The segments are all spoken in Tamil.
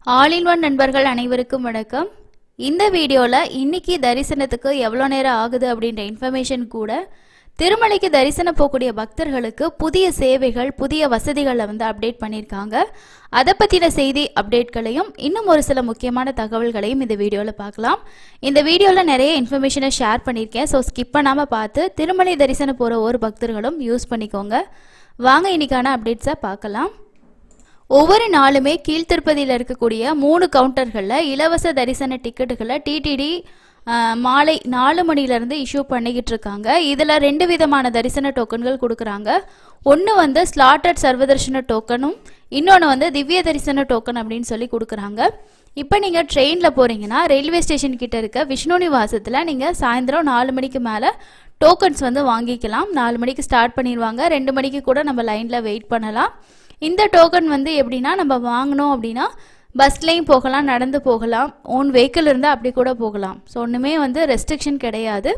ஆல் இன் ஒன் நண்பர்கள் அனைவருக்கும் வணக்கம். இந்த வீடியோவில் இன்னைக்கு தரிசனத்துக்கு எவ்வளோ நேரம் ஆகுது அப்படின்ற இன்ஃபர்மேஷன் கூட திருமலைக்கு தரிசனம் போகக்கூடிய பக்தர்களுக்கு புதிய சேவைகள் புதிய வசதிகளை அப்டேட் பண்ணியிருக்காங்க. அதை பற்றின செய்தி அப்டேட்களையும் இன்னும் ஒரு சில முக்கியமான தகவல்களையும் இந்த வீடியோவில் பார்க்கலாம். இந்த வீடியோவில் நிறைய இன்ஃபர்மேஷனை ஷேர் பண்ணியிருக்கேன். ஸோ ஸ்கிப் பண்ணாமல் பார்த்து திருமலை தரிசனம் போகிற ஒரு பக்தர்களும் யூஸ் பண்ணிக்கோங்க. வாங்க இன்னைக்கான அப்டேட்ஸை பார்க்கலாம். ஒவ்வொரு நாளுமே கீழ்த்திருப்பதியில் இருக்கக்கூடிய 3 கவுண்டர்களில் இலவச தரிசன டிக்கெட்டுகளை டிடிடி மாலை 4 மணிலேருந்து இஷ்யூ பண்ணிக்கிட்டு இருக்காங்க. இதில் 2 விதமான தரிசன டோக்கன்கள் கொடுக்குறாங்க. ஒன்று ஸ்லாட்டட் சர்வதர்ஷன டோக்கனும், இன்னொன்று திவ்ய தரிசன டோக்கன் அப்படின்னு சொல்லி கொடுக்குறாங்க. இப்போ நீங்கள் ட்ரெயினில் போகிறீங்கன்னா ரயில்வே ஸ்டேஷன் கிட்ட இருக்க விஷ்ணு நிவாசத்தில் நீங்கள் சாயந்தரம் 4 மணிக்கு மேலே டோக்கன்ஸ் வாங்கிக்கலாம். 4 மணிக்கு ஸ்டார்ட் பண்ணிடுவாங்க. 2 மணிக்கு கூட நம்ம லைனில் வெயிட் பண்ணலாம். இந்த டோக்கன் எப்படின்னா நம்ம வாங்கினோம் அப்படின்னா பஸ்லேயும் போகலாம், நடந்து போகலாம், ஓன் வெஹிக்கிள் இருந்தால் அப்படி கூட போகலாம். ஸோ ஒன்றுமே ரெஸ்ட்ரிக்ஷன் கிடையாது.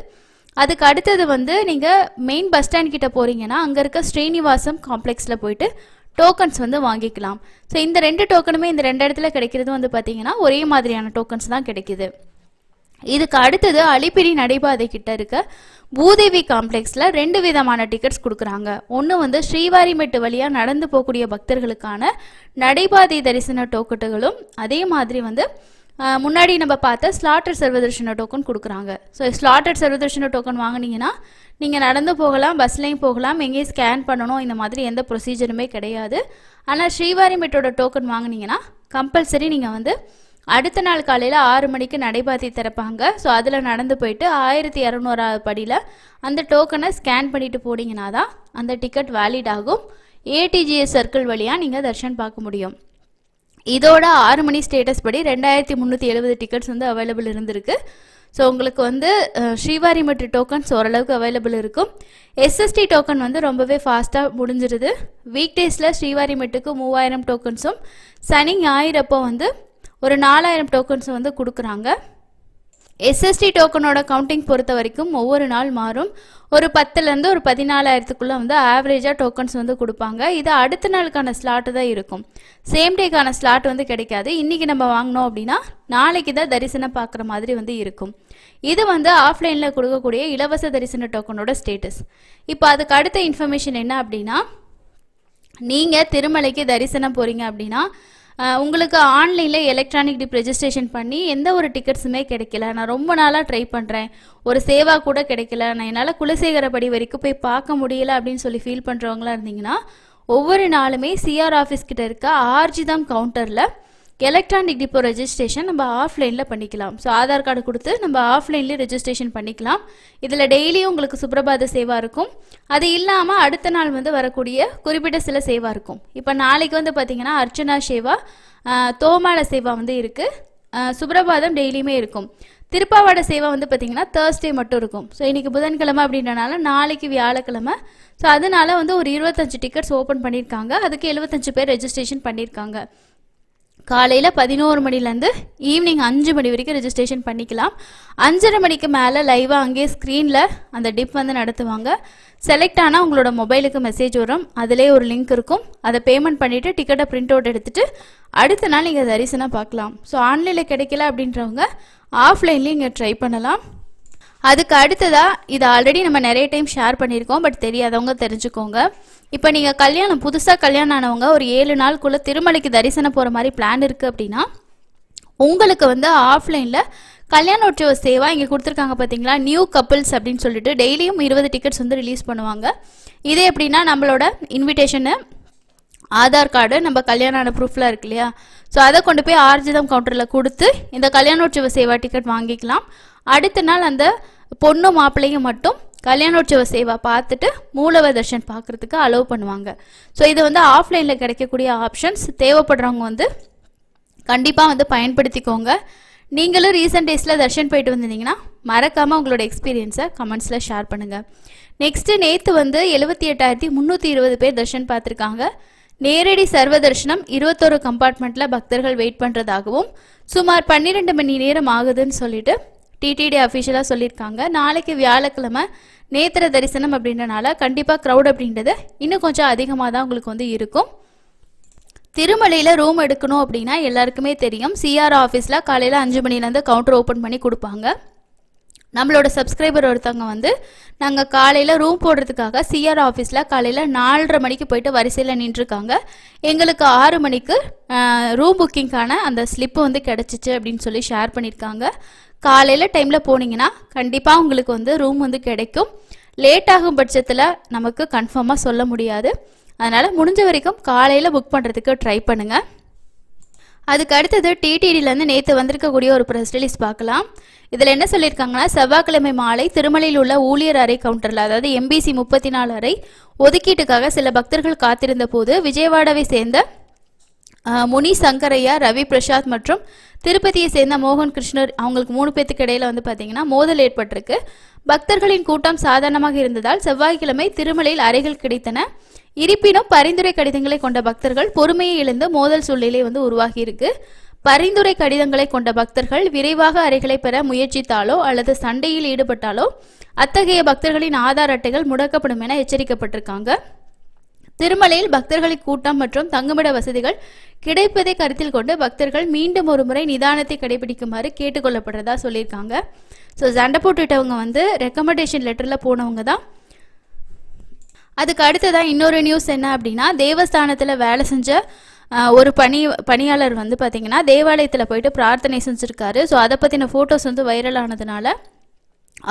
அதுக்கு அடுத்தது நீங்கள் மெயின் பஸ் ஸ்டாண்ட் கிட்ட போகிறீங்கன்னா அங்கே இருக்க ஸ்ரீனிவாசம் காம்ப்ளெக்ஸில் போயிட்டு டோக்கன்ஸ் வாங்கிக்கலாம். ஸோ இந்த 2 டோக்கனுமே இந்த 2 இடத்துல கிடைக்கிறது பார்த்தீங்கன்னா ஒரே மாதிரியான டோக்கன்ஸ் தான் கிடைக்குது. இதுக்கு அடுத்தது அலிப்பிரி நடைபாதை கிட்ட இருக்க பூதேவி காம்ப்ளெக்ஸில் 2 விதமான டிக்கெட்ஸ் கொடுக்குறாங்க. ஒன்று ஸ்ரீவாரிமெட்டு வழியாக நடந்து போகக்கூடிய பக்தர்களுக்கான நடைபாதை தரிசன டோக்கட்டுகளும், அதே மாதிரி முன்னாடி நம்ம பார்த்த ஸ்லாட்டட் சர்வதர்ஷன டோக்கன் கொடுக்குறாங்க. ஸோ ஸ்லாட்டட் சர்வதர்ஷன டோக்கன் வாங்கினீங்கன்னா நீங்கள் நடந்து போகலாம், பஸ்லையும் போகலாம், எங்கேயும் ஸ்கேன் பண்ணணும், இந்த மாதிரி எந்த ப்ரொசீஜருமே கிடையாது. ஆனால் ஸ்ரீவாரிமெட்டோட டோக்கன் வாங்கினீங்கன்னா கம்பல்சரி நீங்கள் அடுத்த நாள் காலையில் 6 மணிக்கு நடைபாதை திறப்பாங்க. ஸோ அதில் நடந்து போயிட்டு 1200 படியில் அந்த டோக்கனை ஸ்கேன் பண்ணிட்டு போனீங்கன்னா தான் அந்த டிக்கெட் வேலிட் ஆகும். ஏடிஜிஎஸ் சர்க்கிள் வழியாக நீங்கள் தர்ஷன் பார்க்க முடியும். இதோட 6 மணி ஸ்டேட்டஸ் படி 2370 டிக்கெட்ஸ் அவைலபிள் இருந்திருக்கு. ஸோ உங்களுக்கு ஸ்ரீவாரிமெட்டு டோக்கன்ஸ் ஓரளவுக்கு அவைலபிள் இருக்கும். எஸ்எஸ்டி டோக்கன் ரொம்பவே ஃபாஸ்ட்டாக முடிஞ்சிருது. வீக் டேஸில் ஸ்ரீவாரிமெட்டுக்கு 3000 டோக்கன்ஸும், சனி ஞாயிறு அப்போ ஒரு 4000 டோக்கன்ஸ் கொடுக்குறாங்க. எஸ்எஸ்டி டோக்கனோட கவுண்டிங் பொறுத்த வரைக்கும் ஒவ்வொரு நாள் மாறும். ஒரு 10லேருந்து ஒரு 14,000க்குள்ளே ஆவரேஜாக டோக்கன்ஸ் கொடுப்பாங்க. இது அடுத்த நாளுக்கான ஸ்லாட்டு தான் இருக்கும். சேம் டேக்கான ஸ்லாட் கிடைக்காது. இன்றைக்கி நம்ம வாங்கினோம் அப்படின்னா நாளைக்கு தான் தரிசனம் பார்க்குற மாதிரி இருக்கும். இது ஆஃப்லைனில் கொடுக்கக்கூடிய இலவச தரிசன டோக்கனோட ஸ்டேட்டஸ். இப்போ அதுக்கு அடுத்த இன்ஃபர்மேஷன் என்ன அப்படின்னா, நீங்கள் திருமலைக்கு தரிசனம் போகிறீங்க அப்படின்னா உங்களுக்கு ஆன்லைனில் எலக்ட்ரானிக் டிப் ரெஜிஸ்ட்ரேஷன் பண்ணி எந்த ஒரு டிக்கெட்ஸுமே கிடைக்கல, நான் ரொம்ப நாளாக ட்ரை பண்ணுறேன், ஒரு சேவா கூட கிடைக்கல, நான் என்னால் குலசேகரப்படி வரைக்கும் போய் பார்க்க முடியல அப்படின்னு சொல்லி ஃபீல் பண்ணுறவங்களா இருந்தீங்கன்னா ஒவ்வொரு நாளுமே சிஆர் ஆஃபீஸ் கிட்ட இருக்க ஆர்ஜிதம் கவுண்டரில் எலக்ட்ரானிக் டிப்போ ரெஜிஸ்ட்ரேஷன் நம்ம ஆஃப்லைனில் பண்ணிக்கலாம். ஸோ ஆதார் கார்டு கொடுத்து நம்ம ஆஃப்லைன்லேயே ரெஜிஸ்ட்ரேஷன் பண்ணிக்கலாம். இதில் டெய்லியும் உங்களுக்கு சுப்ரபாத சேவா இருக்கும். அது இல்லாமல் அடுத்த நாள் வரக்கூடிய குறிப்பிட்ட சில சேவா இருக்கும். இப்போ நாளைக்கு பார்த்தீங்கன்னா அர்ச்சனா சேவா, தோமால சேவா இருக்குது. சுப்ரபாதம் டெய்லியுமே இருக்கும். திருப்பாவாட சேவா பார்த்தீங்கன்னா தேர்ஸ்டே மட்டும் இருக்கும். ஸோ இன்றைக்கி புதன்கிழமை அப்படின்றனால நாளைக்கு வியாழக்கிழமை. ஸோ அதனால ஒரு 25 டிக்கெட்ஸ் ஓப்பன் பண்ணியிருக்காங்க. அதுக்கு 75 பேர் ரெஜிஸ்ட்ரேஷன் பண்ணியிருக்காங்க. காலையில் 11 மணிலேருந்து ஈவினிங் 5 மணி வரைக்கும் ரெஜிஸ்ட்ரேஷன் பண்ணிக்கலாம். 5:30 மணிக்கு மேலே லைவாக அங்கேயே ஸ்க்ரீனில் அந்த டிப் நடத்துவாங்க. செலக்ட் ஆனால் உங்களோட மொபைலுக்கு மெசேஜ் வரும். அதிலே ஒரு லிங்க் இருக்கும். அதை பேமெண்ட் பண்ணிவிட்டு டிக்கெட்டை பிரிண்ட் அவுட் எடுத்துகிட்டு அடுத்த நாள் நீங்கள் தரிசனம் பார்க்கலாம். ஸோ ஆன்லைனில் கிடைக்கல அப்படின்றவங்க ஆஃப்லைன்லேயும் இங்கே ட்ரை பண்ணலாம். அதுக்கு அடுத்ததாக இது ஆல்ரெடி நம்ம நிறைய டைம் ஷேர் பண்ணியிருக்கோம், பட் தெரியாதவங்க தெரிஞ்சுக்கோங்க. இப்போ நீங்கள் புதுசாக கல்யாணம் ஆனவங்க ஒரு 7 நாளுக்குள்ளே திருமலைக்கு தரிசனம் போகிற மாதிரி பிளான் இருக்குது அப்படின்னா உங்களுக்கு ஆஃப்லைனில் கல்யாணோற்சவ சேவா இங்கே கொடுத்துருக்காங்க பார்த்தீங்களா, நியூ கப்பிள்ஸ் அப்படின்னு சொல்லிட்டு டெய்லியும் 20 டிக்கெட்ஸ் ரிலீஸ் பண்ணுவாங்க. இதே எப்படின்னா நம்மளோட இன்விடேஷனு, ஆதார் கார்டு, நம்ம கல்யாணம் ப்ரூஃப்லாம் இருக்கு இல்லையா, ஸோ அதை கொண்டு போய் ஆர்ஜிதம் கவுண்டரில் கொடுத்து இந்த கல்யாணோற்சவ சேவா டிக்கெட் வாங்கிக்கலாம். அடுத்த நாள் அந்த பொண்ணு மாப்பிள்ளையும் மட்டும் கல்யாணோற்சவ சேவா பார்த்துட்டு மூலவர் தர்ஷன் பார்க்குறதுக்கு அலோவ் பண்ணுவாங்க. ஸோ இது ஆஃப்லைனில் கிடைக்கக்கூடிய ஆப்ஷன்ஸ். தேவைப்படுறவங்க கண்டிப்பாக பயன்படுத்திக்கோங்க. நீங்களும் ரீசெண்ட் டேஸில் தர்ஷன் போயிட்டு வந்திருந்தீங்கன்னா மறக்காமல் உங்களோட எக்ஸ்பீரியன்ஸை கமெண்ட்ஸில் ஷேர் பண்ணுங்கள். நெக்ஸ்ட்டு நேற்று 78,320 பேர் தர்ஷன் பார்த்துருக்காங்க. நேரடி சர்வ தரிசனம் 21 கம்பார்ட்மெண்ட்டில் பக்தர்கள் வெயிட் பண்ணுறதாகவும் சுமார் 12 மணி நேரம் ஆகுதுன்னு சொல்லிட்டு டிடிடி அஃபிஷியலாக சொல்லியிருக்காங்க. நாளைக்கு வியாழக்கிழமை நேத்திர தரிசனம் அப்படின்றனால கண்டிப்பாக க்ரௌட் அப்படின்றது இன்னும் கொஞ்சம் அதிகமாக தான் உங்களுக்கு இருக்கும். திருமலையில் ரூம் எடுக்கணும் அப்படின்னா எல்லாருக்குமே தெரியும், சிஆர் ஆஃபீஸில் காலையில் 5 மணிலேருந்து கவுண்டர் ஓப்பன் பண்ணி கொடுப்பாங்க. நம்மளோட சப்ஸ்கிரைபர் ஒருத்தவங்க வந்து நாங்கள் காலையில் ரூம் போடுறதுக்காக சிஆர் ஆஃபீஸில் காலையில் 4:30 மணிக்கு போயிட்டு வரிசையில் நின்றுருக்காங்க. எங்களுக்கு 6 மணிக்கு ரூம் புக்கிங்கான அந்த ஸ்லிப்பு வந்து கிடச்சிச்சு அப்படின்னு சொல்லி ஷேர் பண்ணியிருக்காங்க. காலையில் டைமில் போனீங்கன்னா கண்டிப்பாக உங்களுக்கு வந்து ரூம் வந்து கிடைக்கும். லேட் ஆகும் பட்சத்தில் நமக்கு கன்ஃபார்மாக சொல்ல முடியாது. அதனால் முடிஞ்ச வரைக்கும் காலையில் புக் பண்ணுறதுக்கு ட்ரை பண்ணுங்கள். அதுக்கு அடுத்தது டிடிடிலேருந்து நேற்று வந்திருக்கக்கூடிய ஒரு ப்ரெஸ் ரிலீஸ் பார்க்கலாம். இதில் என்ன சொல்லியிருக்காங்கன்னா, செவ்வாய்க்கிழமை மாலை திருமலையில் உள்ள ஊழியர் அறை கவுண்டரில், அதாவது எம்பிசி 34 அறை ஒதுக்கீட்டுக்காக சில பக்தர்கள் காத்திருந்த போது விஜயவாடாவை சேர்ந்த முனி சங்கரையா, ரவி பிரசாத் மற்றும் திருப்பதியை சேர்ந்த மோகன் கிருஷ்ணர், அவங்களுக்கு 3 பேத்துக்கு இடையில வந்து பார்த்தீங்கன்னா மோதல் ஏற்பட்டிருக்கு. பக்தர்களின் கூட்டம் சாதாரணமாக இருந்ததால் செவ்வாய்க்கிழமை திருமலையில் அறைகள் கிடைத்தன. இருப்பினும் பரிந்துரை கடிதங்களை கொண்ட பக்தர்கள் பொறுமையை இழந்து மோதல் சூழ்நிலை வந்து உருவாகி இருக்கு. பரிந்துரை கடிதங்களை கொண்ட பக்தர்கள் விரைவாக அறைகளை பெற முயற்சித்தாலோ அல்லது சண்டையில் ஈடுபட்டாலோ அத்தகைய பக்தர்களின் ஆதார் அட்டைகள் முடக்கப்படும் என எச்சரிக்கப்பட்டிருக்காங்க. திருமலையில் பக்தர்களின் கூட்டம் மற்றும் தங்குமிட வசதிகள் கிடைப்பதை கருத்தில் கொண்டு பக்தர்கள் மீண்டும் ஒரு முறை நிதானத்தை கடைபிடிக்குமாறு கேட்டுக்கொள்ளப்படுறதா சொல்லியிருக்காங்க. ஸோ சண்டை போட்டுட்டவங்க வந்து ரெக்கமெண்டேஷன் லெட்டரில் போனவங்க தான். அதுக்கு அடுத்ததான் இன்னொரு நியூஸ் என்ன அப்படின்னா, தேவஸ்தானத்தில் வேலை செஞ்ச ஒரு பணியாளர் வந்து பார்த்தீங்கன்னா தேவாலயத்தில் போயிட்டு பிரார்த்தனை செஞ்சுருக்காரு. ஸோ அதை பற்றின ஃபோட்டோஸ் வந்து வைரல் ஆனதுனால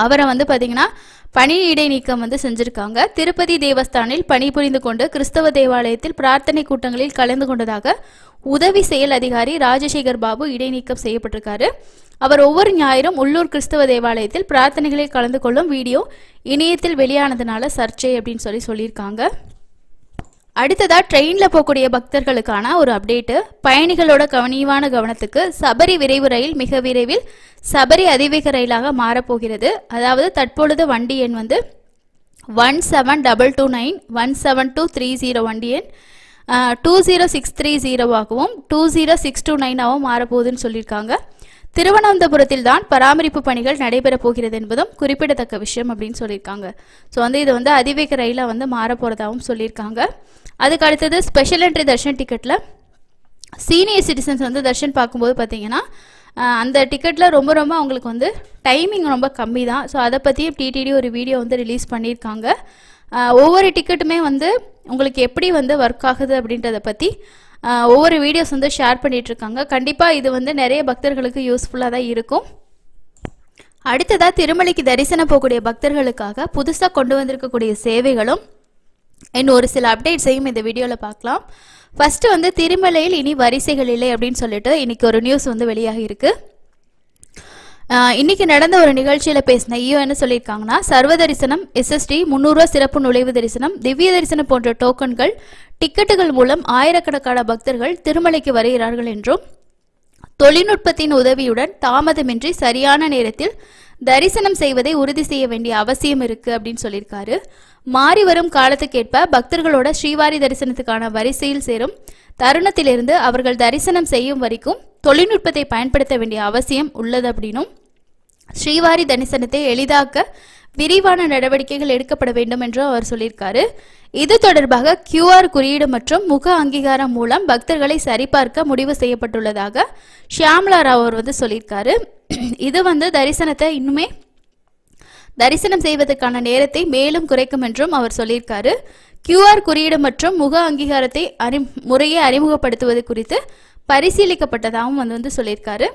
அவரை வந்து பார்த்தீங்கன்னா பணி இடைநீக்கம் வந்து செஞ்சுருக்காங்க. திருப்பதி தேவஸ்தானில் பணிபுரிந்து கொண்டு கிறிஸ்தவ தேவாலயத்தில் பிரார்த்தனை கூட்டங்களில் கலந்து கொண்டதாக உதவி செயல் அதிகாரி ராஜசேகர் பாபு இடைநீக்கம் செய்யப்பட்டிருக்காரு. அவர் ஒவ்வொரு ஞாயிறும் உள்ளூர் கிறிஸ்தவ தேவாலயத்தில் பிரார்த்தனைகளில் கலந்து கொள்ளும் வீடியோ இணையத்தில் வெளியானதுனால சர்ச்சை அப்படின்னு சொல்லியிருக்காங்க. அடுத்ததா ட்ரெயினில் போகக்கூடிய பக்தர்களுக்கான ஒரு அப்டேட்டு. பயணிகளோட கவனிவான கவனத்துக்கு சபரி விரைவு ரயில் மிக விரைவில் சபரி அதிவேக ரயிலாக மாறப்போகிறது. அதாவது தற்பொழுது வண்டி எண் வந்து 17229 17230 வண்டி எண் 20630 ஆகவும் 20629 மாறப்போகுதுன்னு சொல்லியிருக்காங்க. திருவனந்தபுரத்தில் தான் பராமரிப்பு பணிகள் நடைபெற போகிறது என்பதும் குறிப்பிடத்தக்க விஷயம் அப்படின்னு சொல்லியிருக்காங்க. ஸோ வந்து இது வந்து அதிவேக ரயிலாக வந்து மாறப்போகிறதாகவும் சொல்லியிருக்காங்க. அதுக்கு அடுத்தது ஸ்பெஷல் என்ட்ரி தர்ஷன் டிக்கெட்டில் சீனியர் சிட்டிசன்ஸ் வந்து தர்ஷன் பார்க்கும்போது பார்த்தீங்கன்னா அந்த டிக்கெட்டில் ரொம்ப அவங்களுக்கு வந்து டைமிங் ரொம்ப கம்மி தான். ஸோ அதை பற்றியும் டிடிடி ஒரு வீடியோ வந்து ரிலீஸ் பண்ணியிருக்காங்க. ஒவ்வொரு டிக்கெட்டுமே வந்து உங்களுக்கு எப்படி வந்து ஒர்க் ஆகுது அப்படின்றத பற்றி ஒவ்வொரு வீடியோஸ் வந்து ஷேர் பண்ணிகிட்ருக்காங்க. கண்டிப்பாக இது வந்து நிறைய பக்தர்களுக்கு யூஸ்ஃபுல்லாக தான் இருக்கும். அடுத்ததாக திருமலைக்கு தரிசனம் போகக்கூடிய பக்தர்களுக்காக புதுசாக கொண்டு வந்திருக்கக்கூடிய சேவைகளும் இன்னும் ஒரு சில அப்டேட்ஸையும் இந்த வீடியோவில் பார்க்கலாம். ஃபஸ்ட்டு வந்து திருமலையில் இனி வரிசைகள் இல்லை அப்படின்னு சொல்லிட்டு இன்றைக்கி ஒரு நியூஸ் வந்து வெளியாகி இருக்குது. இன்றைக்கி நடந்த ஒரு நிகழ்ச்சியில் பேசின ஈயோ என்ன சொல்லியிருக்காங்கன்னா, சர்வ தரிசனம், SSD, 300 ரூபா சிறப்பு நுழைவு தரிசனம், திவ்ய தரிசனம் போன்ற டோக்கன்கள், டிக்கெட்டுகள் மூலம் ஆயிரக்கணக்கான பக்தர்கள் திருமலைக்கு வருகிறார்கள் என்றும் தொழில்நுட்பத்தின் உதவியுடன் தாமதமின்றி சரியான நேரத்தில் தரிசனம் செய்வதை உறுதி செய்ய வேண்டிய அவசியம் இருக்குது அப்படின்னு சொல்லியிருக்காரு. மாறி வரும் காலத்துக்கேற்ப பக்தர்களோட ஸ்ரீவாரி தரிசனத்துக்கான வரிசையில் சேரும் தருணத்திலிருந்து அவர்கள் தரிசனம் செய்யும் வரைக்கும் தொழில்நுட்பத்தை பயன்படுத்த வேண்டிய அவசியம் உள்ளது அப்படின்னும், ஸ்ரீவாரி தரிசனத்தை எளிதாக்க விரிவான நடவடிக்கைகள் எடுக்கப்பட வேண்டும் என்றும் அவர் சொல்லியிருக்காரு. இது தொடர்பாக QR குறியீடு மற்றும் முக அங்கீகாரம் மூலம் பக்தர்களை சரிபார்க்க முடிவு செய்யப்பட்டுள்ளதாக ஷியாம்லா ராவ் அவர் வந்து சொல்லியிருக்காரு. இது வந்து தரிசனம் செய்வதற்கான நேரத்தை மேலும் குறைக்கும் என்றும் அவர் சொல்லியிருக்காரு. QR குறியீடு மற்றும் முக அங்கீகாரத்தை முறையை அறிமுகப்படுத்துவது குறித்து பரிசீலிக்கப்பட்டதாகவும் வந்து சொல்லியிருக்காரு.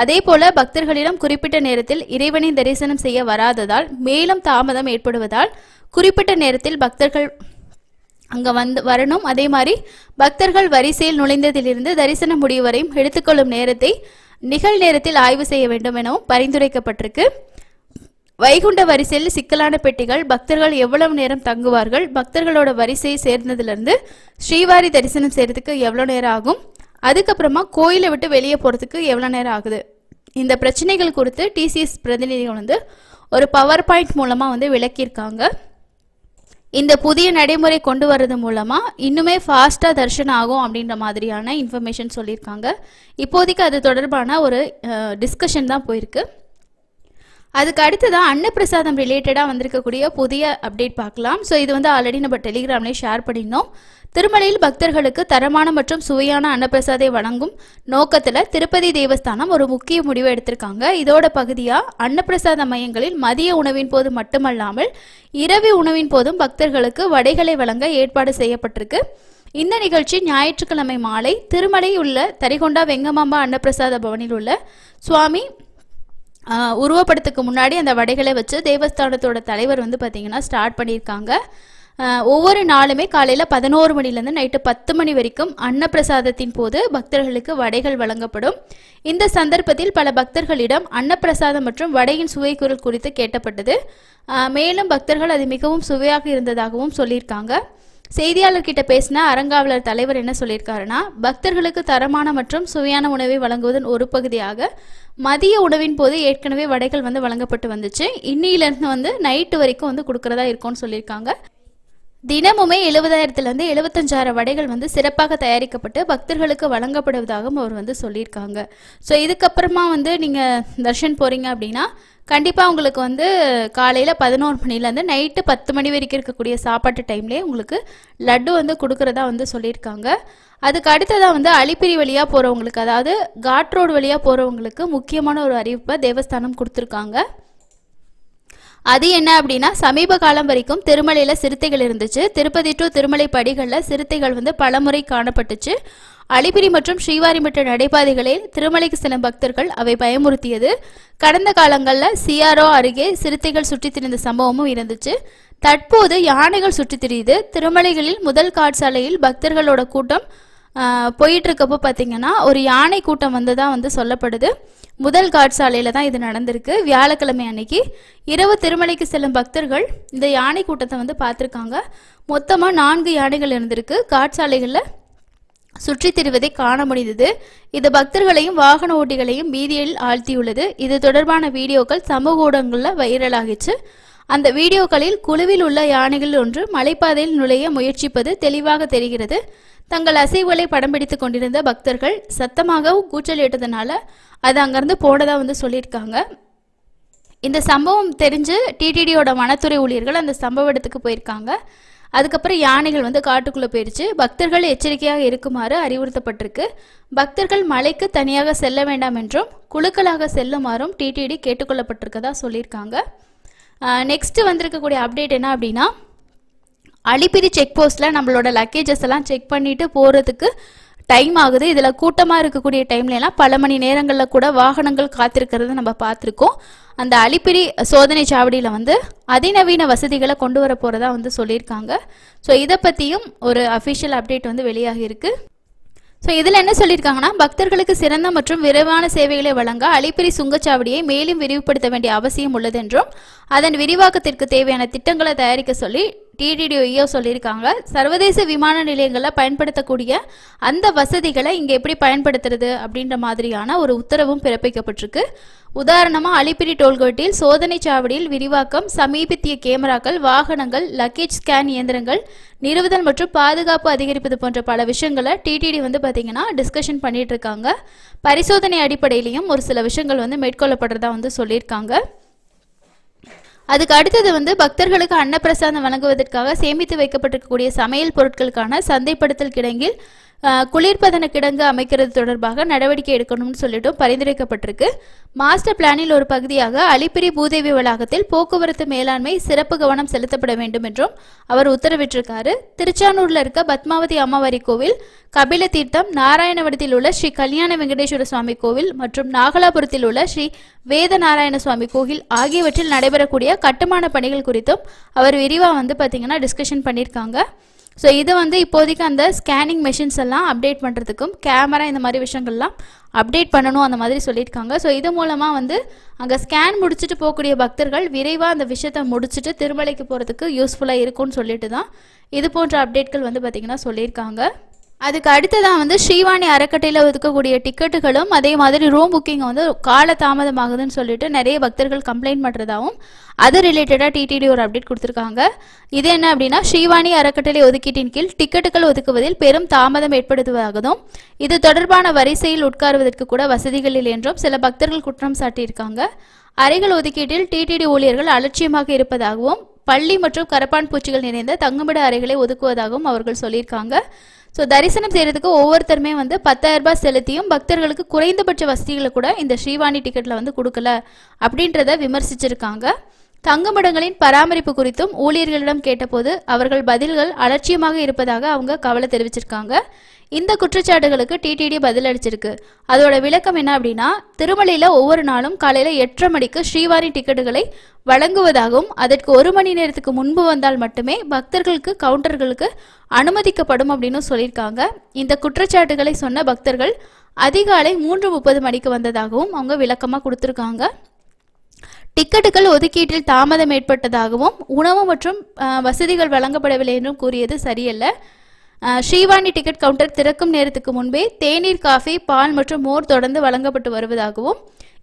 அதே போல பக்தர்களிடம் குறிப்பிட்ட நேரத்தில் இறைவனை தரிசனம் செய்ய வராததால் மேலும் தாமதம் ஏற்படுவதால் குறிப்பிட்ட நேரத்தில் பக்தர்கள் அங்கே வரணும். அதே மாதிரி பக்தர்கள் வரிசையில் நுழைந்ததிலிருந்து தரிசனம் முடிவு வரையும் எடுத்துக்கொள்ளும் நேரத்தை நிகழ்நேரத்தில் ஆய்வு செய்ய வேண்டும் எனவும் பரிந்துரைக்கப்பட்டிருக்கு. வைகுண்ட வரிசையில் சிக்கலான பெட்டிகள், பக்தர்கள் எவ்வளவு நேரம் தங்குவார்கள், பக்தர்களோட வரிசையை சேர்ந்ததுலேருந்து ஸ்ரீவாரி தரிசனம் செய்யறதுக்கு எவ்வளோ நேரம் ஆகும், அதுக்கப்புறமா கோயிலை விட்டு வெளியே போகிறதுக்கு எவ்வளோ நேரம் ஆகுது, இந்த பிரச்சனைகள் குறித்து TCS பிரதிநிதிகள் வந்து ஒரு பவர் பாயிண்ட் மூலமாக வந்து விளக்கியிருக்காங்க. இந்த புதிய நடைமுறை கொண்டு வர்றது மூலமாக இன்னுமே ஃபாஸ்ட்டாக தரிசனம் ஆகும் அப்படின்ற மாதிரியான இன்ஃபர்மேஷன் சொல்லியிருக்காங்க. இப்போதைக்கு அது தொடர்பான ஒரு டிஸ்கஷன் தான் போயிருக்கு. அதுக்கு அடுத்ததான் அன்னப்பிரசாதம் ரிலேட்டடாக வந்திருக்கக்கூடிய புதிய அப்டேட் பார்க்கலாம். ஸோ இது வந்து ஆல்ரெடி நம்ம டெலிகிராம்லேயே ஷேர் பண்ணியிருந்தோம். திருமலையில் பக்தர்களுக்கு தரமான மற்றும் சுவையான அன்னப்பிரசாதை வழங்கும் நோக்கத்துல திருப்பதி தேவஸ்தானம் ஒரு முக்கிய முடிவை எடுத்திருக்காங்க. இதோட பகுதியா அன்னப்பிரசாத மையங்களில் மதிய உணவின் போது மட்டுமல்லாமல் இரவு உணவின் போதும் பக்தர்களுக்கு வடைகளை வழங்க ஏற்பாடு செய்யப்பட்டிருக்கு. இந்த நிகழ்ச்சி ஞாயிற்றுக்கிழமை மாலை திருமலை உள்ள தரிகொண்டா வெங்கமாம்பா அன்னப்பிரசாத பவனில் உள்ள சுவாமி உருவப்படத்துக்கு முன்னாடி அந்த வடைகளை வச்சு தேவஸ்தானத்தோட தலைவர் வந்து பார்த்தீங்கன்னா ஸ்டார்ட் பண்ணியிருக்காங்க. ஒவ்வொரு நாளுமே காலையில் 11 மணிலேருந்து நைட்டு 10 மணி வரைக்கும் அன்னப்பிரசாதத்தின் போது பக்தர்களுக்கு வடைகள் வழங்கப்படும். இந்த சந்தர்ப்பத்தில் பல பக்தர்களிடம் அன்னப்பிரசாதம் மற்றும் வடையின் சுவை குரல் குறித்து கேட்டப்பட்டது. மேலும் பக்தர்கள் அது மிகவும் சுவையாக இருந்ததாகவும் சொல்லியிருக்காங்க. செய்தியாளர்கிட்ட பேசின அறங்காவலர் தலைவர் என்ன சொல்லியிருக்காருன்னா, பக்தர்களுக்கு தரமான மற்றும் சுவையான உணவை வழங்குவதன் ஒரு பகுதியாக மதிய உணவின் போது ஏற்கனவே வடைகள் வந்து வழங்கப்பட்டு வந்துச்சு. இன்னிலிருந்து வந்து நைட்டு வரைக்கும் வந்து கொடுக்கறதா இருக்கும்னு சொல்லியிருக்காங்க. தினமுமே 70,000 75,000 வடைகள் வந்து சிறப்பாக தயாரிக்கப்பட்டு பக்தர்களுக்கு வழங்கப்படுவதாகவும் அவர் வந்து சொல்லியிருக்காங்க. ஸோ இதுக்கப்புறமா வந்து நீங்கள் தர்ஷன் போகிறீங்க அப்படின்னா கண்டிப்பாக உங்களுக்கு வந்து காலையில் 11 மணிலேருந்து நைட்டு 10 மணி வரைக்கும் இருக்கக்கூடிய சாப்பாட்டு டைம்லேயே உங்களுக்கு லட்டு வந்து கொடுக்குறதா வந்து சொல்லியிருக்காங்க. அதுக்கு அடுத்ததாக வந்து அலிப்பிரி வழியாக போகிறவங்களுக்கு, அதாவது காட் ரோடு வழியாக போகிறவங்களுக்கு முக்கியமான ஒரு அறிவிப்பை தேவஸ்தானம் கொடுத்துருக்காங்க. அது என்ன அப்படின்னா, சமீப காலம் வரைக்கும் திருமலையில் சிறுத்தைகள் இருந்துச்சு. திருப்பதி டு திருமலை படிகளில் சிறுத்தைகள் வந்து பலமுறை காணப்பட்டுச்சு. அலிப்பிரி மற்றும் ஸ்ரீவாரிமட்ட நடைபாதைகளில் திருமலைக்கு செல்லும் பக்தர்கள் அவை பயமுறுத்தியது. கடந்த காலங்களில் சிஆர்ஓ அருகே சிறுத்தைகள் சுற்றித் திரிந்த சம்பவமும் இருந்துச்சு. தற்போது யானைகள் சுற்றித் திரியுது. திருமலைகளில் முதல் காட்சாலையில் பக்தர்களோட கூட்டம் போயிட்டு இருக்கப்போ பார்த்தீங்கன்னா ஒரு யானை கூட்டம் வந்ததாக வந்து சொல்லப்படுது. முதல் காட்சாலையில் தான் இது நடந்திருக்கு. வியாழக்கிழமை அன்னைக்கு இரவு திருமலைக்கு செல்லும் பக்தர்கள் இந்த யானை கூட்டத்தை வந்து பார்த்துருக்காங்க. மொத்தமாக 4 யானைகள் இருந்திருக்கு. காட்சாலைகளில் சுற்றி திரிவதை காண முடிந்தது. இது பக்தர்களையும் வாகன ஓட்டிகளையும் பீதியில் ஆழ்த்தியுள்ளது. இது தொடர்பான வீடியோக்கள் சமூக ஊடகங்களில் வைரலாகிச்சு. அந்த வீடியோக்களில் குழுவில் உள்ள யானைகள் ஒன்று மலைப்பாதையில் நுழைய முயற்சிப்பது தெளிவாக தெரிகிறது. தங்கள் அசைவுகளை படம் பிடித்து கொண்டிருந்த பக்தர்கள் சத்தமாகவும் கூச்சலிட்டதுனால அது அங்கேருந்து போனதா வந்து சொல்லியிருக்காங்க. இந்த சம்பவம் தெரிஞ்சு டிடிடியோட வனத்துறை ஊழியர்கள் அந்த சம்பவ இடத்துக்கு போயிருக்காங்க. அதுக்கப்புறம் யானைகள் வந்து காட்டுக்குள்ளே போயிடுச்சு. பக்தர்கள் எச்சரிக்கையாக இருக்குமாறு அறிவுறுத்தப்பட்டிருக்கு. பக்தர்கள் மலைக்கு தனியாக செல்ல வேண்டாம் என்றும் குழுக்களாக செல்லுமாறும் டிடிடி கேட்டுக்கொள்ளப்பட்டிருக்கதா சொல்லியிருக்காங்க. நெக்ஸ்ட் வந்திருக்கக்கூடிய அப்டேட் என்ன அப்படின்னா, அலிப்பிரி செக் போஸ்ட்டில் நம்மளோட லக்கேஜஸ் எல்லாம் செக் பண்ணிட்டு போகிறதுக்கு டைம் ஆகுது. இதில் கூட்டமாக இருக்கக்கூடிய டைம்லாம் பல மணி நேரங்களில் கூட வாகனங்கள் காத்திருக்கிறத நம்ம பார்த்துருக்கோம். அந்த அலிப்பிரி சோதனை சாவடியில் வந்து அதிநவீன வசதிகளை கொண்டு வர போகிறதா வந்து சொல்லியிருக்காங்க. ஸோ இதை பற்றியும் ஒரு அஃபிஷியல் அப்டேட் வந்து வெளியாகி இருக்கு. ஸோ இதில் என்ன சொல்லியிருக்காங்கன்னா, பக்தர்களுக்கு சிறந்த மற்றும் விரைவான சேவைகளை வழங்க அலிப்பிரி சுங்கச்சாவடியை மேலும் விரிவுபடுத்த வேண்டிய அவசியம் உள்ளது என்றும் அதன் விரிவாக்கத்திற்கு தேவையான திட்டங்களை தயாரிக்க சொல்லி டிடிடிஓ சொல்லியிருக்காங்க. சர்வதேச விமான நிலையங்களில் பயன்படுத்தக்கூடிய அந்த வசதிகளை இங்கே எப்படி பயன்படுத்துறது அப்படின்ற மாதிரியான ஒரு உத்தரவும் பிறப்பிக்கப்பட்டிருக்கு. உதாரணமாக அலிப்பிரி டோல்கேட்டில் சோதனை சாவடியில் விரிவாக்கம், சமீபத்திய கேமராக்கள், வாகனங்கள், லக்கேஜ் ஸ்கேன் இயந்திரங்கள் நிறுவுதல் மற்றும் பாதுகாப்பு அதிகரிப்பது போன்ற பல விஷயங்களை டிடிடி வந்து பார்த்தீங்கன்னா டிஸ்கஷன் பண்ணிட்டு இருக்காங்க. பரிசோதனை அடிப்படையிலையும் ஒரு சில விஷயங்கள் வந்து மேற்கொள்ளப்படுறதா வந்து சொல்லியிருக்காங்க. அதுக்கு அடுத்தது வந்து பக்தர்களுக்கு அன்னப்பிரசாதம் வழங்குவதற்காக சேமித்து வைக்கப்பட்டிருக்கக்கூடிய சமையல் பொருட்களுக்கான சந்தைப்படுத்தல் கிடங்கில் குளிர்பதன கிடங்கு அமைக்கிறது தொடர்பாக நடவடிக்கை எடுக்கணும்னு சொல்லிட்டு பரிந்துரைக்கப்பட்டிருக்கு. மாஸ்டர் பிளானில் ஒரு பகுதியாக அலிப்பிரி பூதேவி வளாகத்தில் போக்குவரத்து மேலாண்மை சிறப்பு கவனம் செலுத்தப்பட வேண்டும் என்றும் அவர் உத்தரவிட்டிருக்காரு. திருச்சானூர்ல இருக்க பத்மாவதி அம்மாவாரி கோவில், கபில தீர்த்தம், நாராயணவடத்தில் உள்ள ஸ்ரீ கல்யாண வெங்கடேஸ்வர சுவாமி கோவில் மற்றும் நாகலாபுரத்தில் உள்ள ஸ்ரீ வேத நாராயண சுவாமி கோவில் ஆகியவற்றில் நடைபெறக்கூடிய கட்டுமான பணிகள் குறித்தும் அவர் விரிவாக வந்து பார்த்தீங்கன்னா டிஸ்கஷன் பண்ணியிருக்காங்க. ஸோ இது வந்து இப்போதைக்கு அந்த ஸ்கேனிங் மெஷின்ஸ் எல்லாம் அப்டேட் பண்ணுறதுக்கும் கேமரா இந்த மாதிரி விஷயங்கள்லாம் அப்டேட் பண்ணணும் அந்த மாதிரி சொல்லியிருக்காங்க. ஸோ இது மூலமாக வந்து அங்கே ஸ்கேன் முடிச்சுட்டு போகக்கூடிய பக்தர்கள் விரைவாக அந்த விஷயத்தை முடிச்சுட்டு திருமலைக்கு போகிறதுக்கு யூஸ்ஃபுல்லாக இருக்கும்னு சொல்லிட்டு தான் இது போன்ற அப்டேட்கள் வந்து பார்த்திங்கன்னா சொல்லியிருக்காங்க. அதுக்கு அடுத்ததான் வந்து ஸ்ரீவாணி அறக்கட்டையில் ஒதுக்கக்கூடிய டிக்கெட்டுகளும் அதே மாதிரி ரூம் புக்கிங் வந்து கால தாமதமாகுதுன்னு சொல்லிட்டு நிறைய பக்தர்கள் கம்ப்ளைண்ட் பண்ணுறதாகவும் அது ரிலேட்டடாக டிடிடி ஒரு அப்டேட் கொடுத்துருக்காங்க. இது என்ன அப்படின்னா, ஸ்ரீவாணி அறக்கட்டளை ஒதுக்கீட்டின் கீழ் டிக்கெட்டுகள் ஒதுக்குவதில் பெரும் தாமதம் ஏற்படுத்துவதாகவும் இது தொடர்பான வரிசையில் உட்காருவதற்கு கூட வசதிகள் இல்லை என்றும் சில பக்தர்கள் குற்றம் சாட்டியிருக்காங்க. அறைகள் ஒதுக்கீட்டில் டிடிடி ஊழியர்கள் அலட்சியமாக இருப்பதாகவும் பள்ளி மற்றும் கரப்பான் பூச்சிகள் நிறைந்த தங்குமிட அறைகளை ஒதுக்குவதாகவும் அவர்கள் சொல்லியிருக்காங்க. ஸோ தரிசனம் செய்கிறதுக்கு ஒவ்வொருத்தருமே வந்து 10,000 ரூபாய் செலுத்தியும் பக்தர்களுக்கு குறைந்தபட்ச வசதிகளை கூட இந்த ஸ்ரீவாணி டிக்கெட்டில் வந்து கொடுக்கல அப்படின்றத விமர்சிச்சிருக்காங்க. தங்குமிடங்களின் பராமரிப்பு குறித்தும் ஊழியர்களிடம் கேட்டபோது அவர்கள் பதில்கள் அலட்சியமாக இருப்பதாக அவங்க கவலை தெரிவிச்சிருக்காங்க. இந்த குற்றச்சாட்டுகளுக்கு டிடிடி பதிலளிச்சிருக்கு. அதோட விளக்கம் என்ன அப்படின்னா, திருமலையில் ஒவ்வொரு நாளும் காலையில் 8:30 மணிக்கு ஸ்ரீவாணி டிக்கெட்டுகளை வழங்குவதாகவும் அதற்கு 1 மணி நேரத்துக்கு முன்பு வந்தால் மட்டுமே பக்தர்களுக்கு கவுண்டர்களுக்கு அனுமதிக்கப்படும் அப்படின்னு சொல்லியிருக்காங்க. இந்த குற்றச்சாட்டுகளை சொன்ன பக்தர்கள் அதிகாலை 3:30 மணிக்கு வந்ததாகவும் அவங்க விளக்கமாக கொடுத்துருக்காங்க. டிக்கெட்டுகள் ஒதுக்கீட்டில் தாமதம் ஏற்பட்டதாகவும் உணவு மற்றும் வசதிகள் வழங்கப்படவில்லை என்றும் கூறியது சரியல்ல. ஸ்ரீவாணி டிக்கெட் கவுண்டர் திறக்கும் நேரத்துக்கு முன்பே தேநீர், காஃபி, பால் மற்றும் மோர் தொடர்ந்து வழங்கப்பட்டு வருவதாகவும்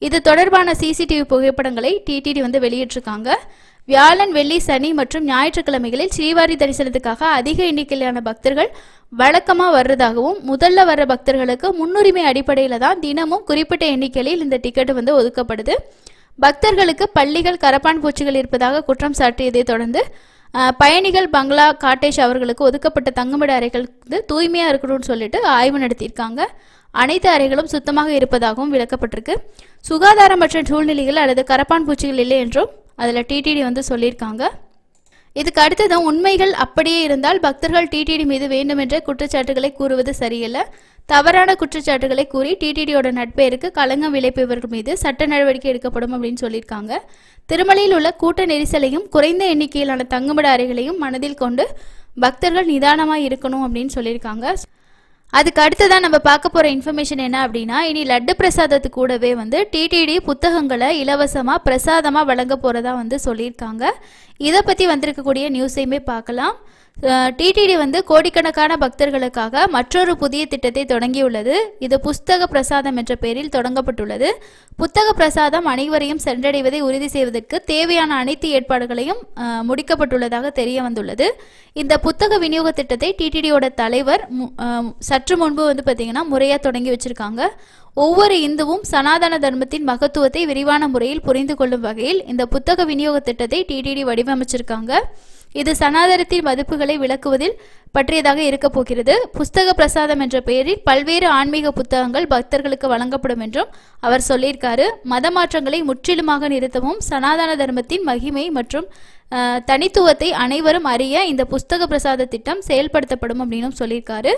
இது தொடர்பான சிசிடிவி புகைப்படங்களை டிடிடி வந்து வெளியிட்டிருக்காங்க. வியாழன், வெள்ளி, சனி மற்றும் ஞாயிற்றுக்கிழமைகளில் ஸ்ரீவாரி தரிசனத்துக்காக அதிக எண்ணிக்கையிலான பக்தர்கள் வழக்கமாக வர்றதாகவும் முதல்ல வர்ற பக்தர்களுக்கு முன்னுரிமை அடிப்படையில் தான் தினமும் குறிப்பிட்ட எண்ணிக்கையில் இந்த டிக்கெட் வந்து ஒதுக்கப்படுது. பக்தர்களுக்கு பள்ளிகள், கரப்பான் பூச்சிகள் இருப்பதாக குற்றம் சாட்டியதை தொடர்ந்து பயணிகள் பங்களா, காட்டேஜ் அவர்களுக்கு ஒதுக்கப்பட்ட தங்குமிட அறைகள் வந்து தூய்மையாக இருக்கணும்னு சொல்லிட்டு ஆய்வு நடத்தியிருக்காங்க. அனைத்து அறைகளும் சுத்தமாக இருப்பதாகவும் விளக்கப்பட்டிருக்கு. சுகாதாரமற்ற சூழ்நிலைகள் அல்லது கரப்பான் பூச்சிகள் இல்லை என்றும் அதில் டிடிடி வந்து சொல்லியிருக்காங்க. இதுக்கு அடுத்ததும் உண்மைகள் அப்படியே இருந்தால் பக்தர்கள் டிடிடி மீது வேண்டுமென்ற குற்றச்சாட்டுகளை கூறுவது சரியல்ல. தவறான குற்றச்சாட்டுகளை கூறி டிடிடியோட நட்பெயருக்கு களங்கம் விளைப்பவர்கள் மீது சட்ட நடவடிக்கை எடுக்கப்படும் அப்படின்னு சொல்லியிருக்காங்க. திருமலையில் உள்ள கூட்ட நெரிசலையும் குறைந்த எண்ணிக்கையிலான தங்குமிட அறைகளையும் மனதில் கொண்டு பக்தர்கள் நிதானமாக இருக்கணும் அப்படின்னு சொல்லியிருக்காங்க. அதுக்கு அடுத்ததான் நம்ம பார்க்க போகிற இன்ஃபர்மேஷன் என்ன அப்படின்னா, இனி லட்டு பிரசாதத்து கூடவே வந்து டிடிடி புத்தகங்களை இலவசமாக பிரசாதமாக வழங்க போகிறதா வந்து சொல்லியிருக்காங்க. இதை பற்றி வந்திருக்கக்கூடிய நியூஸையுமே பார்க்கலாம். டிடிடி வந்து கோடிக்கணக்கான பக்தர்களுக்காக மற்றொரு புதிய திட்டத்தை தொடங்கியுள்ளது. இது புஸ்தக பிரசாதம் என்ற பெயரில் தொடங்கப்பட்டுள்ளது. புத்தக பிரசாதம் அனைவரையும் சென்றடைவதை உறுதி செய்வதற்கு தேவையான அனைத்து ஏற்பாடுகளையும் முடிக்கப்பட்டுள்ளதாக தெரிய வந்துள்ளது. இந்த புத்தக விநியோக திட்டத்தை டிடிடியோட தலைவர் சற்று முன்பு வந்து பார்த்தீங்கன்னா முறையாக தொடங்கி வச்சிருக்காங்க. ஒவ்வொரு இந்துவும் சனாதன தர்மத்தின் மகத்துவத்தை விரிவான முறையில் புரிந்து கொள்ளும் வகையில் இந்த புத்தக விநியோக திட்டத்தை டிடிடி வடிவமைச்சிருக்காங்க. இது சனாதனத்தின் மதிப்புகளை விளக்குவதில் பற்றியதாக இருக்க போகிறது. புஸ்தக பிரசாதம் என்ற பெயரில் பல்வேறு ஆன்மீக புத்தகங்கள் பக்தர்களுக்கு வழங்கப்படும் என்றும் அவர் சொல்லியிருக்காரு. மத மாற்றங்களை முற்றிலுமாக நிறுத்தவும் சனாதன தர்மத்தின் மகிமை மற்றும் தனித்துவத்தை அனைவரும் அறிய இந்த புஸ்தக பிரசாத திட்டம் செயல்படுத்தப்படும் அப்படின்னு சொல்லியிருக்காரு.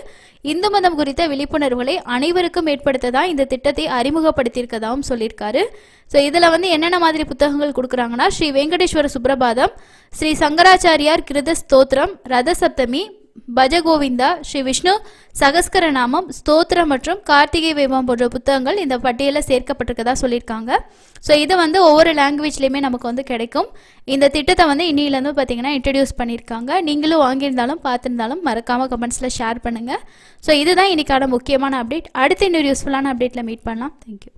இந்து மதம் குறித்த விழிப்புணர்வுகளை அனைவருக்கும் ஏற்படுத்த தான் இந்த திட்டத்தை அறிமுகப்படுத்தியிருக்கதாகவும் சொல்லியிருக்காரு. ஸோ இதில் வந்து என்னென்ன மாதிரி புத்தகங்கள் கொடுக்குறாங்கன்னா, ஸ்ரீ வெங்கடேஸ்வர சுப்ரபாதம், ஸ்ரீ சங்கராச்சாரியார் கிருத ஸ்தோத்திரம், ரத சப்தமி, பஜகோவிந்தா, ஸ்ரீ விஷ்ணு சகஸ்கரநாமம், ஸ்தோத்திரம் மற்றும் கார்த்திகை வைபவம் போன்ற புத்தகங்கள் இந்த பட்டியலில் சேர்க்கப்பட்டிருக்கதா சொல்லியிருக்காங்க. ஸோ இது வந்து ஒவ்வொரு லாங்குவேஜ்லேயுமே நமக்கு வந்து கிடைக்கும். இந்த திட்டத்தை வந்து இன்னிலேருந்து பார்த்தீங்கன்னா இன்ட்ரடியூஸ் பண்ணியிருக்காங்க. நீங்களும் வாங்கியிருந்தாலும் பார்த்துருந்தாலும் மறக்காமல் கமெண்ட்ஸில் ஷேர் பண்ணுங்கள். ஸோ இதுதான் இன்னைக்கான முக்கியமான அப்டேட். அடுத்த இன்னொரு யூஸ்ஃபுல்லான அப்டேட்டில் மீட் பண்ணலாம். தேங்க்யூ.